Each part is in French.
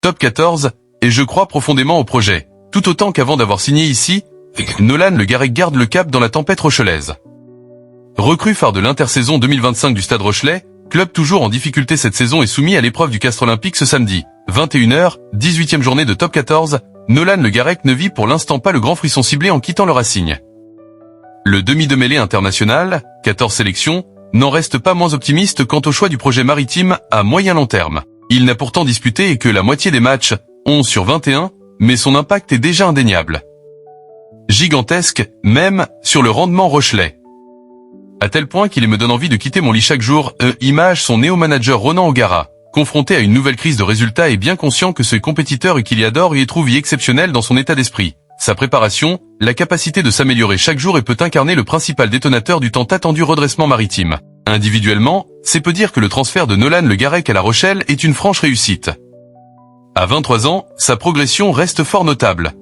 top 14, et je crois profondément au projet. Tout autant qu'avant d'avoir signé ici, Nolan Le Garec garde le cap dans la tempête rochelaise. Recrue phare de l'intersaison 2025 du Stade Rochelais, club toujours en difficulté cette saison est soumis à l'épreuve du Castres Olympique ce samedi. 21h, 18e journée de top 14, Nolan Le Garec ne vit pour l'instant pas le grand frisson ciblé en quittant le Racing. Le demi de mêlée international, 14 sélections, n'en reste pas moins optimiste quant au choix du projet maritime à moyen-long terme. Il n'a pourtant disputé que la moitié des matchs, 11 sur 21, mais son impact est déjà indéniable. Gigantesque, même, sur le rendement rochelais. À tel point qu'il me donne envie de quitter mon lit chaque jour, image son néo-manager Ronan O'Gara, confronté à une nouvelle crise de résultats et bien conscient que ce compétiteur et qu'il y adore y trouve exceptionnel dans son état d'esprit. Sa préparation, la capacité de s'améliorer chaque jour et peut incarner le principal détonateur du tant attendu redressement maritime. Individuellement, c'est peu dire que le transfert de Nolan Le Garec à La Rochelle est une franche réussite. À 23 ans, sa progression reste fort notable.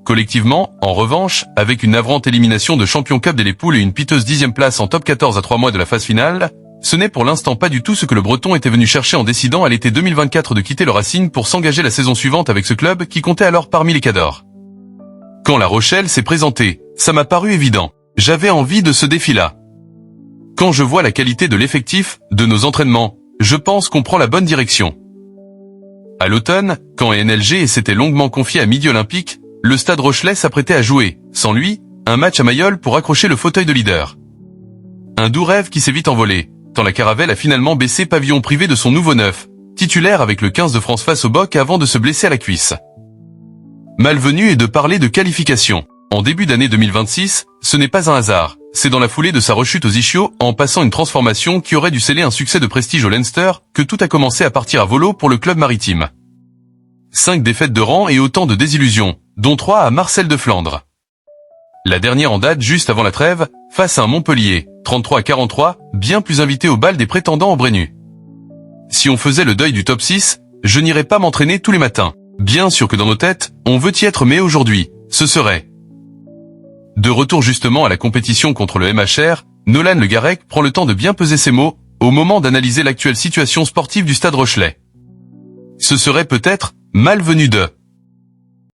Collectivement, en revanche, avec une navrante élimination de Champions Cup des poules et une piteuse 10e place en top 14 à 3 mois de la phase finale, ce n'est pour l'instant pas du tout ce que le Breton était venu chercher en décidant à l'été 2024 de quitter le Racing pour s'engager la saison suivante avec ce club qui comptait alors parmi les cadors. Quand La Rochelle s'est présentée, ça m'a paru évident. J'avais envie de ce défi-là. Quand je vois la qualité de l'effectif, de nos entraînements, je pense qu'on prend la bonne direction. À l'automne, quand NLG s'était longuement confié à Midi Olympique, le Stade Rochelais s'apprêtait à jouer, sans lui, un match à Mayol pour accrocher le fauteuil de leader. Un doux rêve qui s'est vite envolé, tant la Caravelle a finalement baissé pavillon privé de son nouveau neuf, titulaire avec le 15 de France face au Boc avant de se blesser à la cuisse. Malvenu est de parler de qualification. En début d'année 2026, ce n'est pas un hasard, c'est dans la foulée de sa rechute aux Ischios, en passant une transformation qui aurait dû sceller un succès de prestige au Leinster, que tout a commencé à partir à volo pour le club maritime. 5 défaites de rang et autant de désillusions, dont 3 à Marcel de Flandre. La dernière en date juste avant la trêve, face à un Montpellier, 33-43, bien plus invité au bal des prétendants au Brennus. Si on faisait le deuil du top 6, je n'irais pas m'entraîner tous les matins. Bien sûr que dans nos têtes, on veut y être mais aujourd'hui, ce serait. De retour justement à la compétition contre le MHR, Nolan Le Garec prend le temps de bien peser ses mots, au moment d'analyser l'actuelle situation sportive du Stade Rochelais. Ce serait peut-être malvenu de